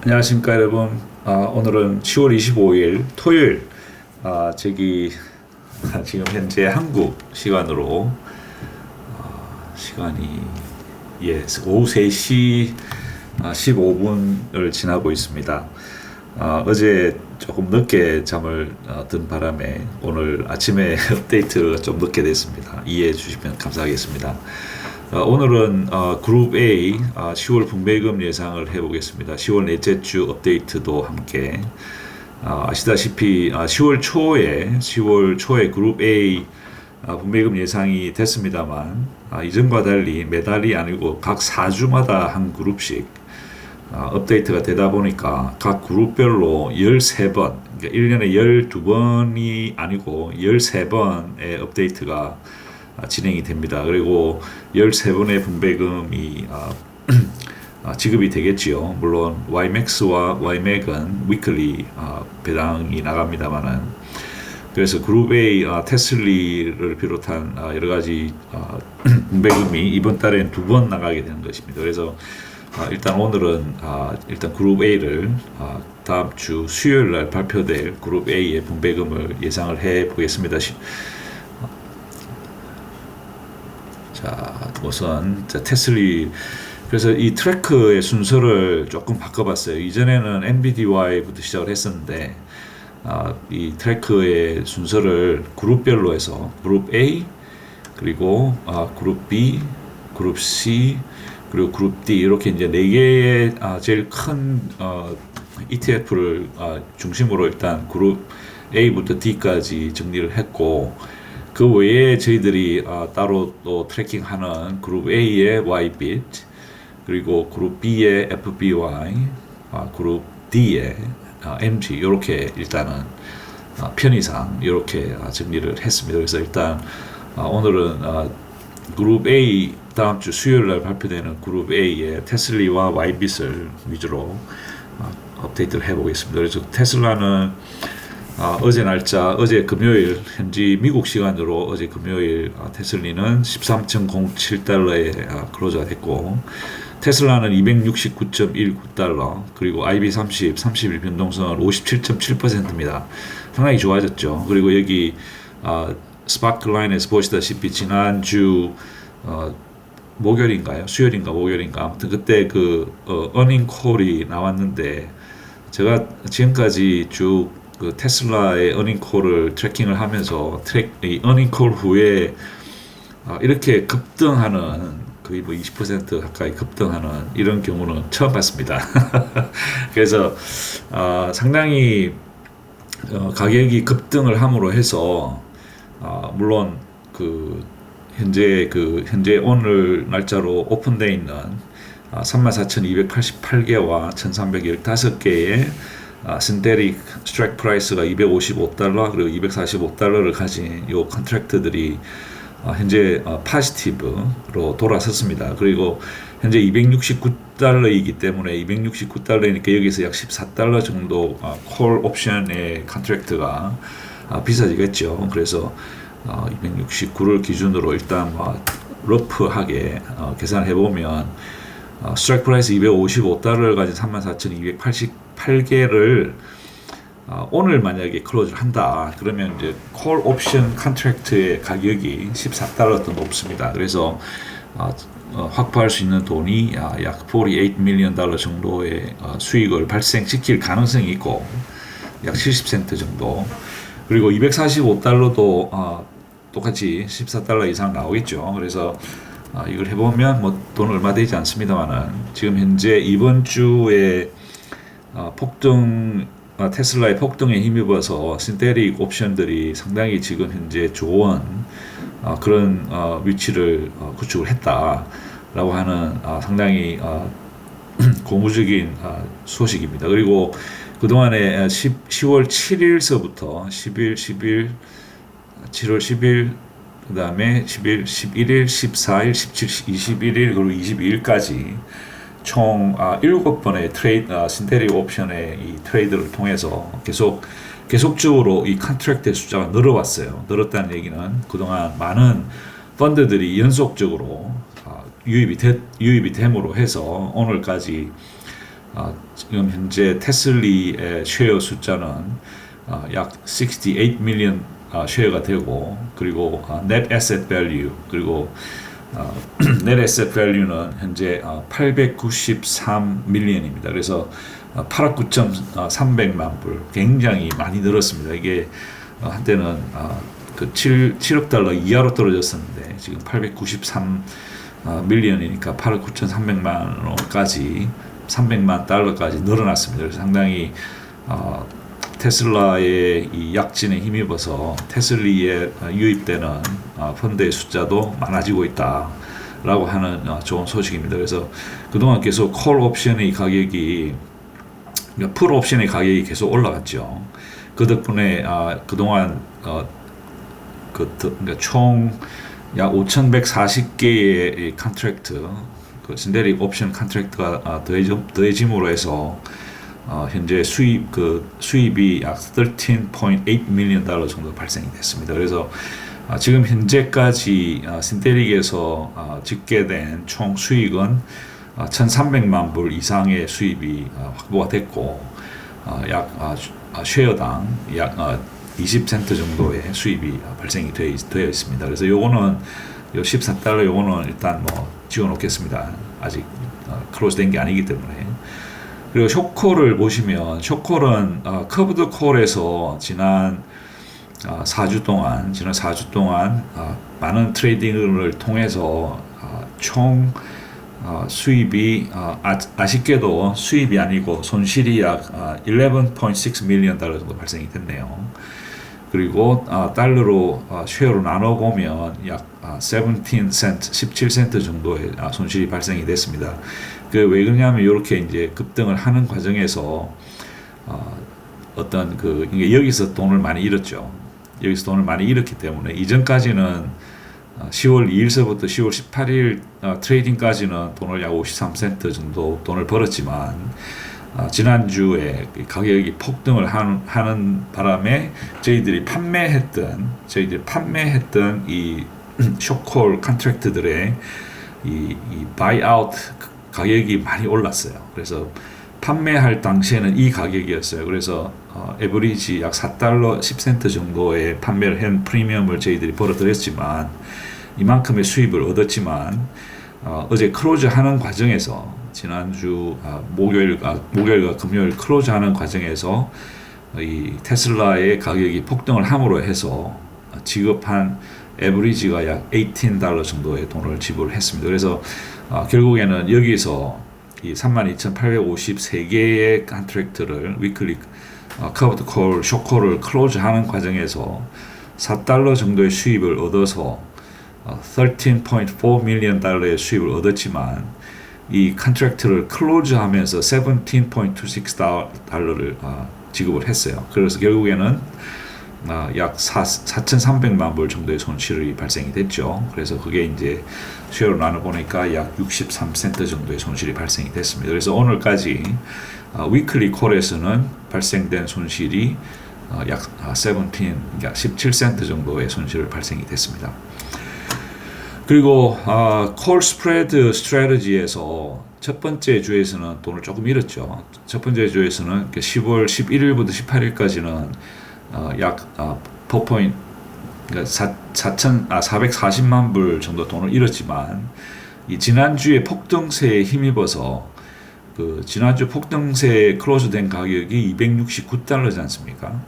안녕하십니까 여러분. 오늘은 10월 25일 토요일. 저기 지금 현재 한국 시간으로 시간이 오후 3시 15분을 지나고 있습니다. 어제 조금 늦게 잠을 든 바람에 오늘 아침에 업데이트가 좀 늦게 됐습니다. 이해해 주시면 감사하겠습니다. 오늘은 그룹 A 10월 분배금 예상을 해보겠습니다. 10월 넷째 주 업데이트도 함께 아시다시피 10월 초에 그룹 A 분배금 예상이 됐습니다만 이전과 달리 매달이 아니고 각 4주마다 한 그룹씩 업데이트가 되다 보니까 각 그룹별로 13번, 그러니까 1년에 12번이 아니고 13번의 업데이트가 진행이 됩니다. 그리고 13번의 분배금이 지급이 되겠지요. 물론 YMAX와 YMAC은 위클리 배당이 나갑니다만은, 그래서 그룹 A 테슬리를 비롯한 여러 가지 분배금이 이번 달엔 2번 나가게 되는 것입니다. 그래서 일단 오늘은 일단 그룹 A를 다음 주 수요일 날 발표될 그룹 A의 분배금을 예상을 해 보겠습니다. 자, 우선 테슬리. 그래서 이 트래크의 순서를 조금 바꿔봤어요. 이전에는 NVDY부터 시작을 했었는데 이 트래크의 순서를 그룹별로 해서 그룹 A, 그리고 그룹 B, 그룹 C, 그리고 그룹 D, 이렇게 이제 4개의 제일 큰 ETF를 중심으로 일단 그룹 A부터 D까지 정리를 했고, 그 외에 저희들이 따로 또 트래킹하는 그룹 A의 YBIT, 그리고 그룹 B의 FBY, 그룹 D의 MG, 이렇게 일단은 편의상 이렇게 정리를 했습니다. 그래서 일단 오늘은 그룹 A, 다음 주 수요일 날 발표되는 그룹 A의 테슬리와 YBIT을 위주로 업데이트를 해보겠습니다. 그래서 테슬라는 어제 금요일 현지 미국 시간으로 어제 금요일 테슬리는 13.07달러에 클로즈가 됐고, 테슬라는 269.19달러, 그리고 IB30 30일 변동성은 57.7%입니다. 상당히 좋아졌죠. 그리고 여기 스파크라인에서 보시다시피 지난주 수요일인가 아무튼 그때 그 어닝 콜이 나왔는데, 제가 지금까지 쭉 그 테슬라의 어닝콜을 트래킹을 하면서 이 어닝콜 후에 이렇게 급등하는, 거의 뭐 20% 가까이 급등하는 이런 경우는 처음 봤습니다. 그래서 상당히 가격이 급등을 함으로 해서 물론 그 현재 오늘 날짜로 오픈되어 있는 34,288개와 1,315개의 신테릭 스트라이크 프라이스가 255달러 그리고 245달러를 가진 이 컨트랙트들이 현재 파지티브로 돌아섰습니다. 그리고 현재 269달러이기 때문에 269달러니까 여기서 약 14달러 정도 콜 옵션의 컨트랙트가 비싸지겠죠. 그래서 269를 기준으로 일단 러프하게 계산해 보면 스트라이크 프라이스 255달러를 가진 34,288개를 오늘 만약에 클로즈를 한다 그러면 이제 콜 옵션 컨트랙트의 가격이 14달러 더 높습니다. 그래서 확보할 수 있는 돈이 약 48 밀리언 달러 정도의 수익을 발생시킬 가능성이 있고, 약 70센트 정도. 그리고 245달러도 똑같이 14달러 이상 나오겠죠. 그래서 이걸 해보면 뭐 돈 얼마 되지 않습니다만은, 지금 현재 이번 주에 테슬라의 폭등에 힘입어서 신테릭 옵션들이 상당히 지금 현재 좋은 그런 위치를 구축을 했다라고 하는 상당히 고무적인 소식입니다. 그리고 그동안에 10월 7일서부터 7월 10일, 그 다음에 10일, 11일, 14일, 17, 21일, 그리고 22일까지 총 7번의 신테릭 옵션의 이 트레이드를 통해서 계속적으로 이 컨트랙트의 숫자가 늘어왔어요. 늘었다는 얘기는 그동안 많은 펀드들이 연속적으로 유입이 됨으로 해서 오늘까지 지금 현재 테슬리의 쉐어 숫자는 약 68 밀리언 쉐어가 되고, 그리고 net asset value, 그리고 net asset value는 현재 893 밀리언입니다. 그래서 8억 9,300만 불, 굉장히 많이 늘었습니다. 이게 한때는 그 7억 달러 이하로 떨어졌었는데 지금 893 밀리언이니까 8억 9,300만 원까지 300만 달러까지 늘어났습니다. 그래서 상당히 테슬라의 이 약진에 힘입어서 테슬리에 유입되는 펀드의 숫자도 많아지고 있다라고 하는 좋은 소식입니다. 그래서 그동안 계속 콜 옵션의 가격이, 그러니까 풀 옵션의 가격이 계속 올라갔죠. 그 덕분에 그동안 그러니까 총 약 5,140개의 컨트랙트, 그 신데릭 옵션 컨트랙트가 더해짐으로 해서 현재 수입이 약 13.8 밀리언 달러 정도 발생이 됐습니다. 그래서 지금 현재까지 신데릭에서 집계된 총 수익은 1,300만 불 이상의 수입이 확보가 됐고, 약 쉐어당 약 20센트 정도의 수입이 발생이 되어 있습니다. 그래서 요거는 요 14달러 요거는 일단 뭐 지워 놓겠습니다. 아직 클로즈 된 게 아니기 때문에. 그리고 숏콜을 보시면, 숏콜은 커브드 콜에서 지난 4주 동안 많은 트레이딩을 통해서 총 수입이 아쉽게도 수입이 아니고 손실이 약 11.6 밀리언 달러 정도 발생이 됐네요. 그리고 달러로 쉐어로 나눠보면 약 17센트 정도의 손실이 발생이 됐습니다. 왜 그러냐면 이렇게 이제 급등을 하는 과정에서 어떤 여기서 돈을 많이 잃었죠. 여기서 돈을 많이 잃었기 때문에 이전까지는 10월 2일서부터 10월 18일 트레이딩까지는 돈을 약 53센트 정도 돈을 벌었지만, 지난주에 가격이 폭등을 하는 바람에 저희들이 판매했던 이 숏콜 컨트랙트들의 이 바이아웃 가격이 많이 올랐어요. 그래서 판매할 당시에는 이 가격이었어요. 그래서 에버리지 약 4달러 10센트 정도의 판매를 한 프리미엄을 저희들이 벌어들였지만, 이만큼의 수입을 얻었지만, 어제 클로즈 하는 과정에서 지난주 목요일과 금요일 클로즈 하는 과정에서 이 테슬라의 가격이 폭등을 함으로 해서 지급한 에버리지가 약 18달러 정도의 돈을 지불했습니다. 그래서 결국에는 여기서 이 32,853개의 컨트랙트를 위클리 커브드 콜, 숏콜을 클로즈 하는 과정에서 4달러 정도의 수입을 얻어서 13.4 밀리언 달러의 수입을 얻었지만, 이 컨트랙트를 클로즈 하면서 17.26 달러를 지급을 했어요. 그래서 결국에는 약 4,300만 불 정도의 손실이 발생이 됐죠. 그래서 그게 이제 쉐어로 나눠보니까 약 63센트 정도의 손실이 발생이 됐습니다. 그래서 오늘까지 위클리 콜에서는 발생된 손실이 약 17센트 정도의 손실을 발생이 됐습니다. 그리고 콜 스프레드 스트래티지에서 첫 번째 주에서는 돈을 조금 잃었죠. 첫 번째 주에서는 10월 11일부터 18일까지는 약 4포인트, 그러니까 440만 불 정도 돈을 잃었지만, 이 지난주에 폭등세에 힘입어서 지난주 폭등세에 클로즈된 가격이 269달러지 않습니까?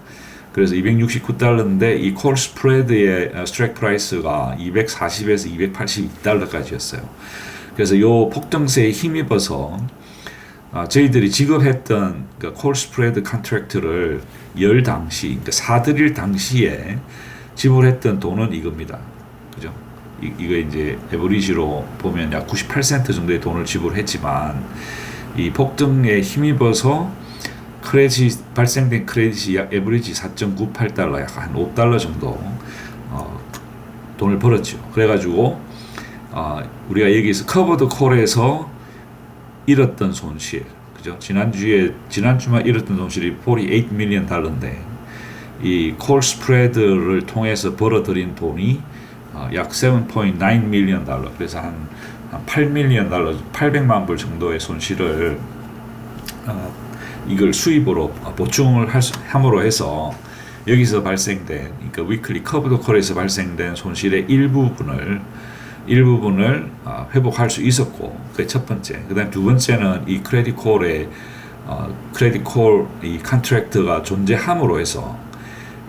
그래서 269달러인데 이 콜 스프레드의 스트라이크 프라이스가 240에서 282달러까지였어요. 그래서 이 폭등세에 힘입어서 저희들이 지급했던 콜 스프레드 컨트랙트를 열 당시, 그러니까 사들일 당시에 지불했던 돈은 이겁니다. 그죠? 이거 이제 에버리지로 보면 약 98센트 정도의 돈을 지불했지만, 이 폭등에 힘입어서 발생된 크레딧이 약 에버리지 4.98달러, 약 한 5달러 정도 돈을 벌었죠. 그래가지고 우리가 여기서 커버드 콜에서 잃었던 손실, 그죠? 지난주만 잃었던 손실이 48 밀리언 달러인데, 이 콜 스프레드를 통해서 벌어들인 돈이 약 7.9 밀리언 달러, 그래서 한 8 밀리언 달러, 800만 불 정도의 손실을 이걸 수입으로 보충을 함으로 해서 여기서 발생된, 그러니까 위클리 커브드 콜에서 발생된 손실의 일부분을 회복할 수 있었고, 그게 첫 번째. 그다음 두 번째는 이 크레딧 콜의 크레딧 콜 이 컨트랙트가 존재함으로 해서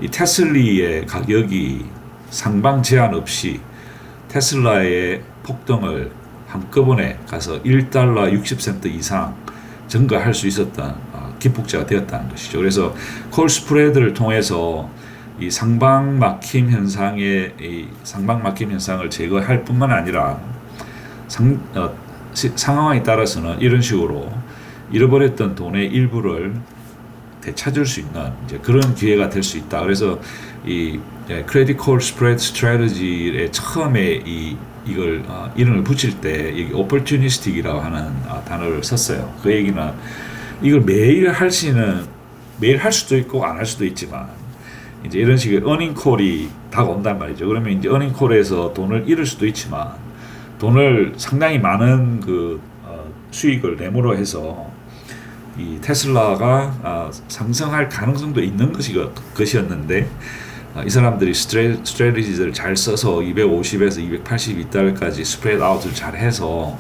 이 테슬리의 가격이 상방 제한 없이 테슬라의 폭등을 한꺼번에 가서 1달러 60센트 이상 증가할 수 있었던 기폭제가 되었다는 것이죠. 그래서 콜 스프레드를 통해서 이 상방 막힘 현상을 제거할 뿐만 아니라 상황에 따라서는 이런 식으로 잃어버렸던 돈의 일부를 되찾을 수 있는 이제 그런 기회가 될 수 있다. 그래서 이 크레딧 콜 스프레드 스트래티지의 처음에 이걸 이름을 붙일 때 여기 opportunistic이라고 하는 단어를 썼어요. 그 얘기는 이걸 매일 할 수도 있고 안 할 수도 있지만 이제 이런 식의 earning call이 다가온단 말이죠. 그러면 이제 earning call에서 돈을 잃을 수도 있지만 돈을 상당히 많은 수익을 내므로 해서 이 테슬라가 상승할 가능성도 있는 것이었는데 이 사람들이 스트래티지를 잘 써서 250에서 282달러까지 스프레드 아웃을 잘 해서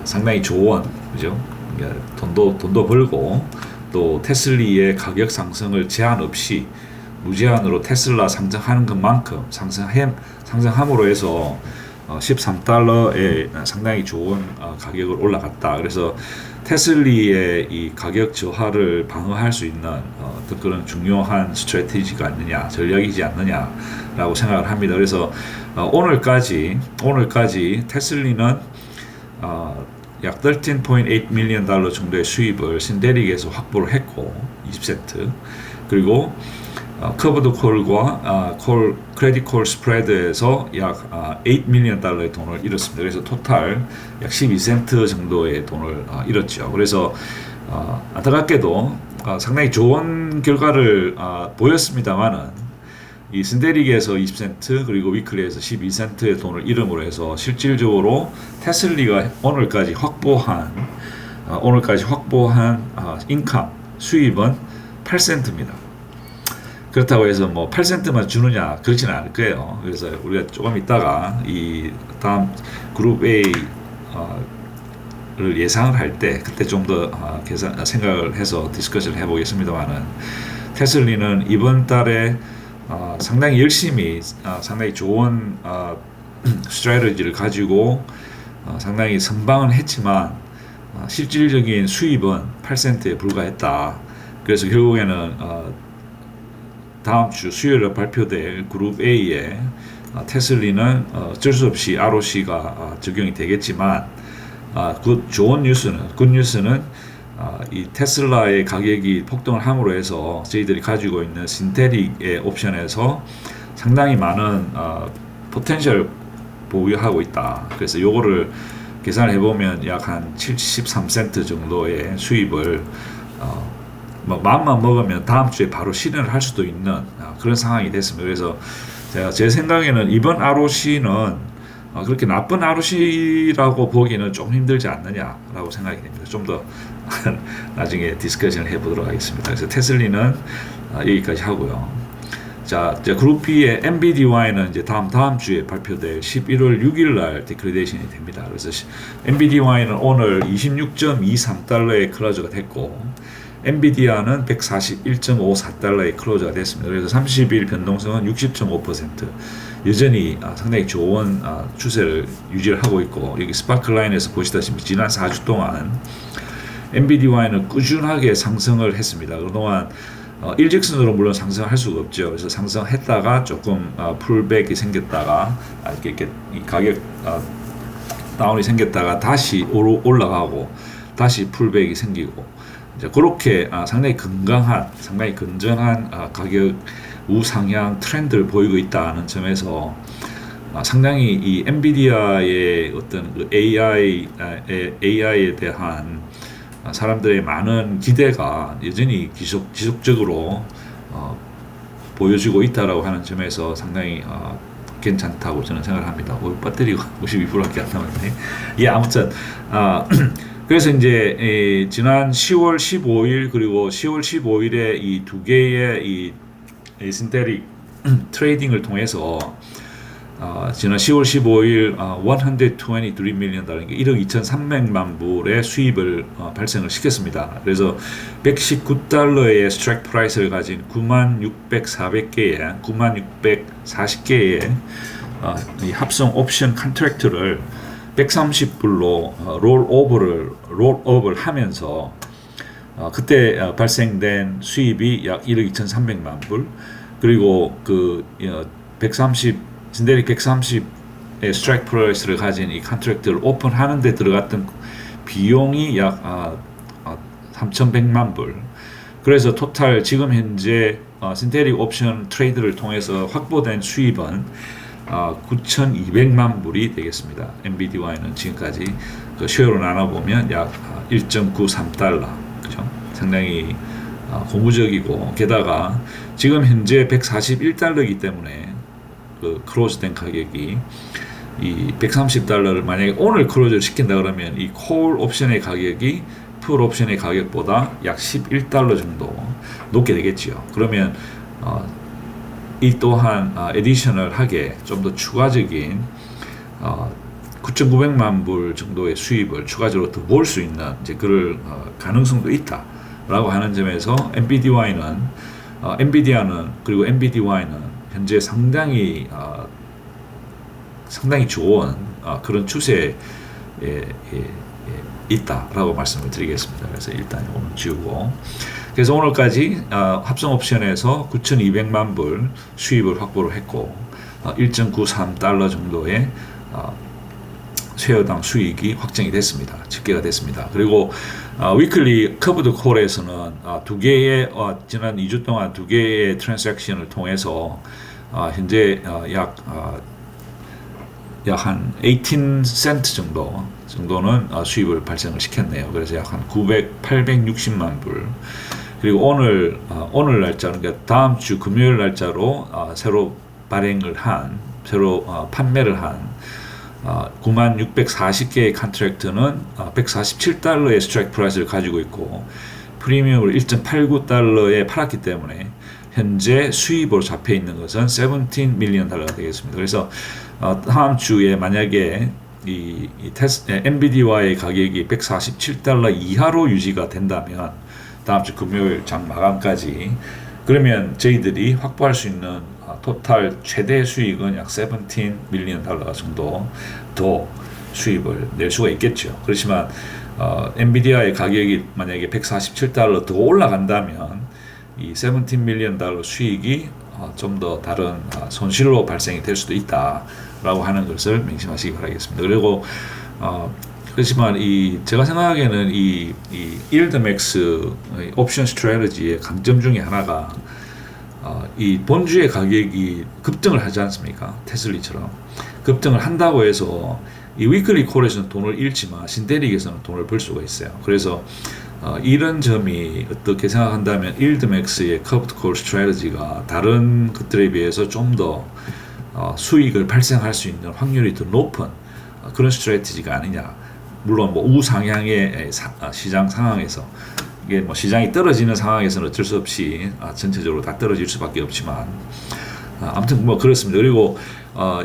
상당히 좋은, 그죠? 돈도 벌고 또 테슬리의 가격 상승을 제한 없이 무제한으로 테슬라 상승하는 것만큼 상승함으로 해서 13달러에 상당히 좋은 가격을 올라갔다. 그래서 테슬리의 이 가격 저하를 방어할 수 있는 어떤 그런 중요한 스트래티지가 아니냐, 전략이지 않느냐라고 생각을 합니다. 그래서 오늘까지 테슬리는 약 13.8 밀리언 달러 정도의 수입을 신데릭에서 확보를 했고 20센트, 그리고 커브드 콜과 크레딧 콜 스프레드에서 약 8 밀리언 달러의 돈을 잃었습니다. 그래서 토탈 약 12센트 정도의 돈을 잃었죠. 그래서 안타깝게도 상당히 좋은 결과를 보였습니다만은 이 신데릭에서 20센트 그리고 위클리에서 12센트의 돈을 잃음으로 해서 실질적으로 테슬리가 오늘까지 확보한 인컴 수입은 8센트입니다. 그렇다고 해서 뭐 8센트만 주느냐 그렇지는 않을 거예요. 그래서 우리가 조금 있다가 이 다음 그룹 A를 예상을 할 때 그때 좀 더 생각을 해서 디스커션을 해보겠습니다만은 테슬리는 이번 달에 상당히 열심히 상당히 좋은 스트래티지를 가지고 상당히 선방은 했지만 실질적인 수입은 8센트에 불과했다. 그래서 결국에는 다음 주 수요일에 발표될 그룹 A에 테슬리는 어쩔 수 없이 ROC가 적용이 되겠지만 굿 뉴스는 이 테슬라의 가격이 폭등을 함으로 해서 저희들이 가지고 있는 신테릭의 옵션에서 상당히 많은 포텐셜 보유하고 있다. 그래서 요거를 계산을 해보면 약 한 73센트 정도의 수입을 마음만 먹으면 다음 주에 바로 실현을 할 수도 있는 그런 상황이 됐습니다. 그래서 제 생각에는 이번 ROC는 그렇게 나쁜 ROC라고 보기는 좀 힘들지 않느냐라고 생각이 됩니다. 좀 더 나중에 디스커션을 해보도록 하겠습니다. 그래서 테슬리는 여기까지 하고요. 자, 그룹 B의 NBDY는 이제 다음 주에 발표될 11월 6일 날 디크레데이션이 됩니다. 그래서 NBDY는 오늘 26.23달러에 클로즈가 됐고 엔비디아는 141.54달러의 클로즈가 됐습니다. 그래서 30일 변동성은 60.5%, 여전히 상당히 좋은 추세를 유지를 하고 있고, 여기 스파클라인에서 보시다시피 지난 4주 동안 엔비디아는 꾸준하게 상승을 했습니다. 그동안 일직선으로 물론 상승할 수가 없죠. 그래서 상승했다가 조금 풀백이 생겼다가 이렇게 가격 다운이 생겼다가 다시 올라가고 다시 풀백이 생기고, 이제 그렇게 상당히 건전한 가격 우상향 트렌드를 보이고 있다는 점에서 상당히 이 엔비디아의 어떤 그 AI에 대한 사람들의 많은 기대가 여전히 지속적으로 보여지고 있다라고 하는 점에서 상당히 괜찮다고 저는 생각을 합니다. 배터리가 52%밖에 안 남았네. 예, 아무튼 그래서 이제 지난 10월 15일 그리고 10월 15일에 이 두 개의 이 신테릭 트레이딩을 통해서 지난 10월 15일 123 밀리언 달러, 1억 2,300만 불의 수입을 발생을 시켰습니다. 그래서 119달러의 스트라이크 프라이스를 가진 96,400개의 96,640개의 이 합성 옵션 컨트랙트를 130불로 롤오버를 하면서 그때 발생된 수입이 약 1억 2,300만 불, 그리고 그 130 130의 스트라이크 프라이스를 가진 이 컨트랙트를 오픈하는 데 들어갔던 비용이 약 3,100만 불. 그래서 토탈 지금 현재 신테릭 옵션 트레이드를 통해서 확보된 수입은 9,200만 불이 되겠습니다. NBDY는 지금까지 그 쉐어로 나눠보면 약 1.93달러, 그죠? 상당히 고무적이고, 게다가 지금 현재 141달러이기 때문에 그 클로즈된 가격이 이 130달러를 만약에 오늘 클로즈를 시킨다 그러면 이 콜 옵션의 가격이 풀 옵션의 가격보다 약 11달러 정도 높게 되겠지요. 그러면 이 또한 에디셔널하게 좀 더 추가적인 9,900만 불 정도의 수입을 추가적으로 더 볼 수 있는 이제 그럴 가능성도 있다라고 하는 점에서 NBDY는 그리고 NBDY는 현재 상당히 좋은 그런 추세에 있다라고 말씀을 드리겠습니다. 그래서 일단 오늘 지우고, 그래서 오늘까지 합성 옵션에서 9,200만 불 수입을 확보를 했고 1.93달러 정도의 쉐어당 수익이 확정이 됐습니다. 집계가 됐습니다. 그리고 위클리 커브드 콜에서는 두 개의 지난 2주 동안 두 개의 트랜잭션을 통해서 현재 약 한 18센트 정도는 수입을 발생을 시켰네요. 그래서 약 한 860만 불. 그리고 오늘 날짜, 그러니까 다음 주 금요일 날짜로 새로 판매를 한 96,640개의 컨트랙트는 147달러의 스트라이크 프라이스를 가지고 있고 프리미엄을 1.89달러에 팔았기 때문에 현재 수입으로 잡혀 있는 것은 17 밀리언 달러가 되겠습니다. 그래서 다음 주에 만약에 이 NBDY의 가격이 147달러 이하로 유지가 된다면 다음 주 금요일 장 마감까지, 그러면 저희들이 확보할 수 있는 토탈 최대 수익은 약 17 밀리언 달러 정도 더 수입을 낼 수가 있겠죠. 그렇지만 엔비디아의 가격이 만약에 147달러 더 올라간다면 이 17 밀리언 달러 수익이 좀 더 다른 손실로 발생이 될 수도 있다라고 하는 것을 명심하시기 바라겠습니다. 그리고 그렇지만 제가 생각하기에는 이 일드맥스 옵션 스트래티지의 강점 중에 하나가 이 본주의 가격이 급등을 하지 않습니까? 테슬리처럼 급등을 한다고 해서 이 위클리 콜에서는 돈을 잃지만 신테릭에서는 돈을 벌 수가 있어요. 그래서 이런 점이 어떻게 생각한다면 일드맥스의 커브드 콜 스트래티지가 다른 것들에 비해서 좀 더 수익을 발생할 수 있는 확률이 더 높은 그런 스트래티지가 아니냐. 물론 뭐 우상향의 시장 상황에서 이게 뭐 시장이 떨어지는 상황에서는 어쩔 수 없이 전체적으로 다 떨어질 수밖에 없지만 아무튼 뭐 그렇습니다. 그리고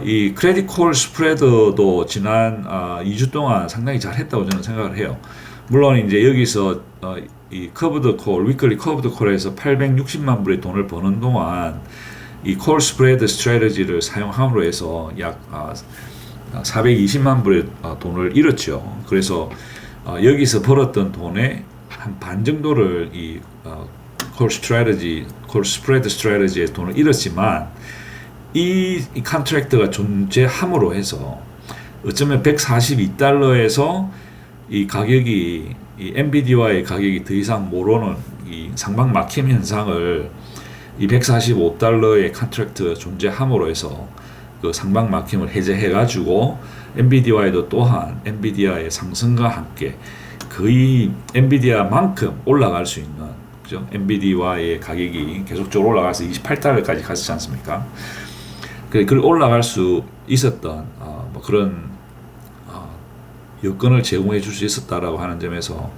이 크레딧 콜 스프레드도 지난 2주 동안 상당히 잘했다고 저는 생각을 해요. 물론 이제 여기서 이 커브드 콜, 위클리 커브드 콜에서 860만 불의 돈을 버는 동안 이 콜 스프레드 스트래티지를 사용함으로 해서 약 420만 불의 돈을 잃었죠. 그래서 여기서 벌었던 돈의 한 반 정도를 이 콜 스프레드 스트래티지의 돈을 잃었지만 이 컨트랙트가 존재함으로 해서 어쩌면 142달러에서 이 가격이 이 엔비디아의 가격이 더 이상 못 오는 이 상방 막힘 현상을 이 145달러의 컨트랙트 존재함으로 해서 그 상방 막힘을 해제해 가지고 엔비디아에도 또한 엔비디아의 상승과 함께 거의 엔비디아만큼 올라갈 수 있는, 그죠? 엔비디아의 가격이 계속적으로 올라가서 28달러까지 갔지 않습니까? 그 올라갈 수 있었던 뭐 그런 여건을 제공해 줄 수 있었다라고 하는 점에서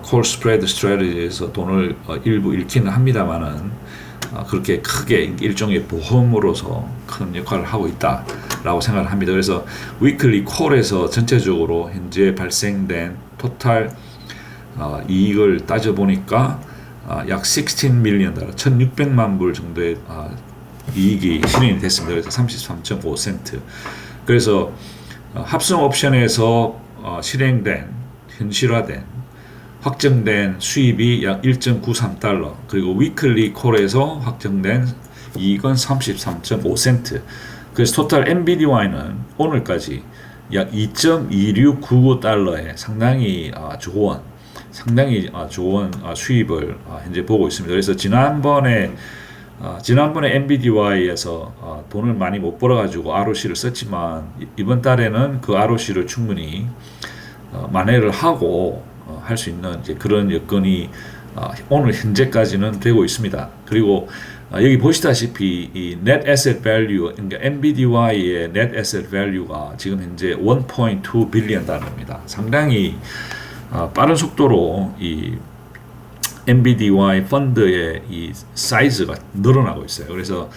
콜 스프레드 스트래티지에서 돈을 일부 잃기는 합니다만은 그렇게 크게 일종의 보험으로서 큰 역할을 하고 있다라고 생각을 합니다. 그래서 위클리 콜에서 전체적으로 현재 발생된 토탈 이익을 따져보니까 약 16 밀리언 달러, 1600만 불 정도의 이익이 실현이 됐습니다. 그래서 33.5센트. 그래서 합성 옵션에서 실행된, 현실화된, 확정된 수입이 약 1.93달러, 그리고 위클리 콜에서 확정된 이익은 33.5센트. 그래서 토탈 NBDY는 오늘까지 약 2.2699달러에 상당히 좋은 수입을 현재 보고 있습니다. 그래서 지난번에 NBDY에서 돈을 많이 못 벌어가지고 ROC를 썼지만 이번 달에는 그 ROC를 충분히 만회를 하고 할 수 있는 이제 그런 여건이 오늘 현재까지는 되고 있습니다. 그리고 여기 보시다시피 이 Net Asset Value, 그러니까 NBDY의 Net Asset Value가 지금 현재 1.2 빌리언 달러입니다. 상당히 빠른 속도로 이 NBDY 펀드의 이 사이즈가 늘어나고 있어요. 그래서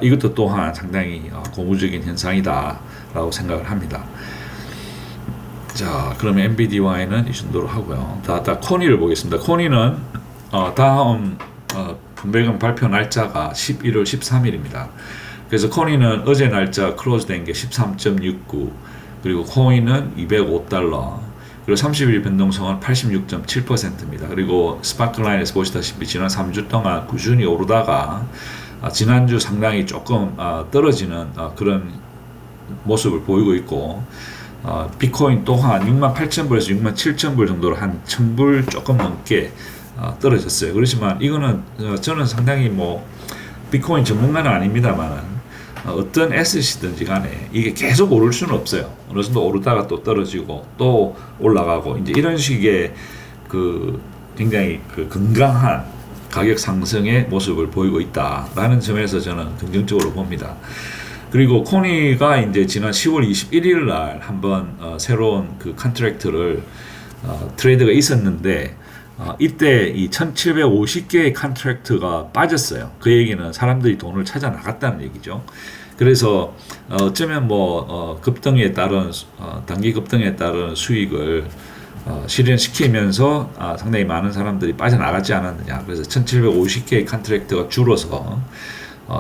이것도 또한 상당히 고무적인 현상이다라고 생각을 합니다. 자, 그러면 NBDY는 이 정도로 하고요. 코니를 보겠습니다. 코니는 다음 분배금 발표 날짜가 11월 13일입니다. 그래서 코니는 어제 날짜 클로즈된 게 13.69, 그리고 코인은 205달러, 그리고 30일 변동성은 86.7%입니다. 그리고 스파클라인에서 보시다시피 지난 3주 동안 꾸준히 오르다가 지난주 상당히 조금 떨어지는 그런 모습을 보이고 있고, 비트코인 또한 68,000불에서 67,000불 정도로 한 1,000불 조금 넘게 떨어졌어요. 그렇지만 이거는 저는 상당히 비트코인 전문가는 아닙니다만 어떤 에셋이든지 간에 이게 계속 오를 수는 없어요. 어느 정도 오르다가 또 떨어지고 또 올라가고 이제 이런 식의 굉장히 건강한 가격 상승의 모습을 보이고 있다라는 점에서 저는 긍정적으로 봅니다. 그리고 코니가 이제 지난 10월 21일 날 한번 새로운 컨트랙트를 트레이드가 있었는데 이때 이 1750개의 컨트랙트가 빠졌어요. 그 얘기는 사람들이 돈을 찾아 나갔다는 얘기죠. 그래서 어쩌면 급등에 따른 단기 급등에 따른 수익을 실현시키면서 상당히 많은 사람들이 빠져나갔지 않았느냐. 그래서 1750개의 컨트랙트가 줄어서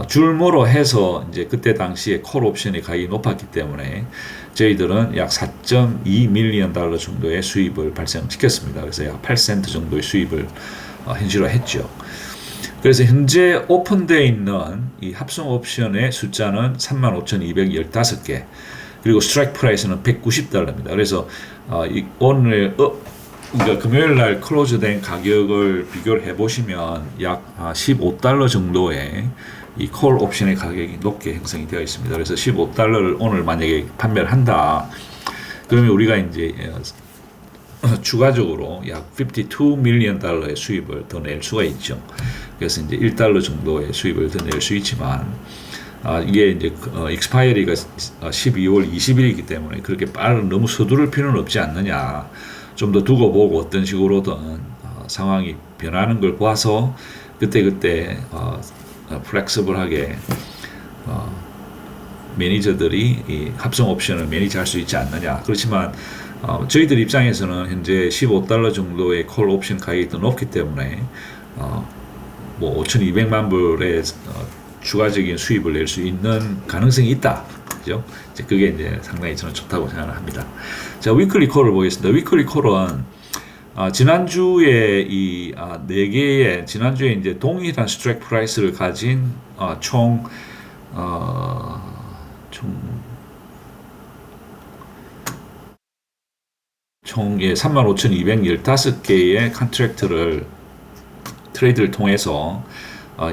줄모로 해서 이제 그때 당시에 콜 옵션의 가격이 높았기 때문에 저희들은 약 4.2 밀리언 달러 정도의 수입을 발생시켰습니다. 그래서 약 8센트 정도의 수입을 현실화했죠. 그래서 현재 오픈되어 있는 이 합성 옵션의 숫자는 35,215개, 그리고 스트라이크 프라이스는 190달러입니다. 그래서 오늘 그러니까 금요일 날 클로즈된 가격을 비교를 해보시면 약 15달러 정도의 이 콜 옵션의 가격이 높게 형성이 되어 있습니다. 그래서 15달러를 오늘 만약에 판매를 한다, 그러면 우리가 이제 추가적으로 약 52 밀리언 달러의 수입을 더 낼 수가 있죠. 그래서 이제 1달러 정도의 수입을 더 낼 수 있지만 이게 이제 익스파이어리가 12월 20일이기 때문에 그렇게 너무 서두를 필요는 없지 않느냐. 좀 더 두고 보고 어떤 식으로든 상황이 변하는 걸 봐서 그때 플렉서블하게 매니저들이 이 합성 옵션을 매니지할 수 있지 않느냐. 그렇지만 저희들 입장에서는 현재 15달러 정도의 콜 옵션 가격이 더 높기 때문에 5,200만 불의 추가적인 수입을 낼 수 있는 가능성이 있다. 그죠? 그게 이제 상당히 저는 좋다고 생각을 합니다. 자, 위클리 콜을 보겠습니다. 위클리 콜은 지난주에 이 4개의 지난주에 이제 동일한 스트라이크 프라이스를 가진 총 35,215개의 컨트랙트를 트레이드를 통해서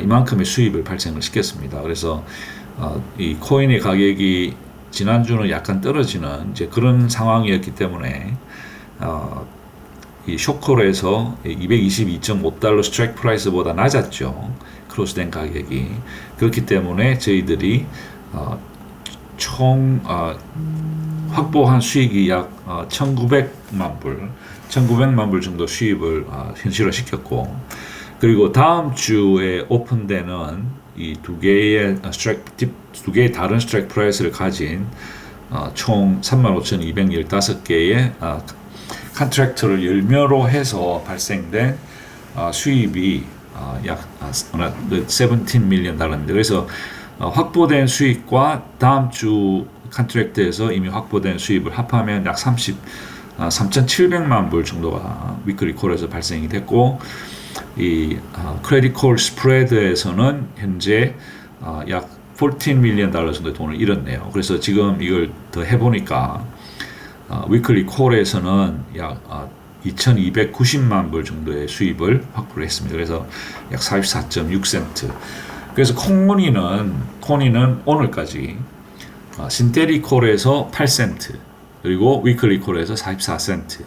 이만큼의 수입을 발생을 시켰습니다. 그래서 이 코인의 가격이 지난주는 약간 떨어지는 이제 그런 상황이었기 때문에 이 쇼콜에서 222.5달러 스트라이크 프라이스보다 낮았죠. 크로스된 가격이. 그렇기 때문에 저희들이 총 확보한 수익이 약 1,900만 불 정도 수입을 현실화시켰고, 그리고 다음 주에 오픈되는 이 두 개의 다른 스트라이크 프라이스를 가진 총 35,215개의 컨트랙트를 열매로 해서 발생된 수입이 약 $17 밀리언인데, 그래서 확보된 수익과 다음 주 컨트랙트에서 이미 확보된 수입을 합하면 약 3,700만 불 정도가 위클리 콜에서 발생이 됐고, 이 크레딧 콜 스프레드에서는 현재 약 $14 밀리언 정도의 돈을 잃었네요. 그래서 지금 이걸 더 해보니까 위클리 콜에서는 약 2,290만 불 정도의 수입을 확보를 했습니다. 그래서 약 44.6센트. 그래서 코니는 오늘까지 신테릭 콜에서 8센트, 그리고 위클리 콜에서 44센트.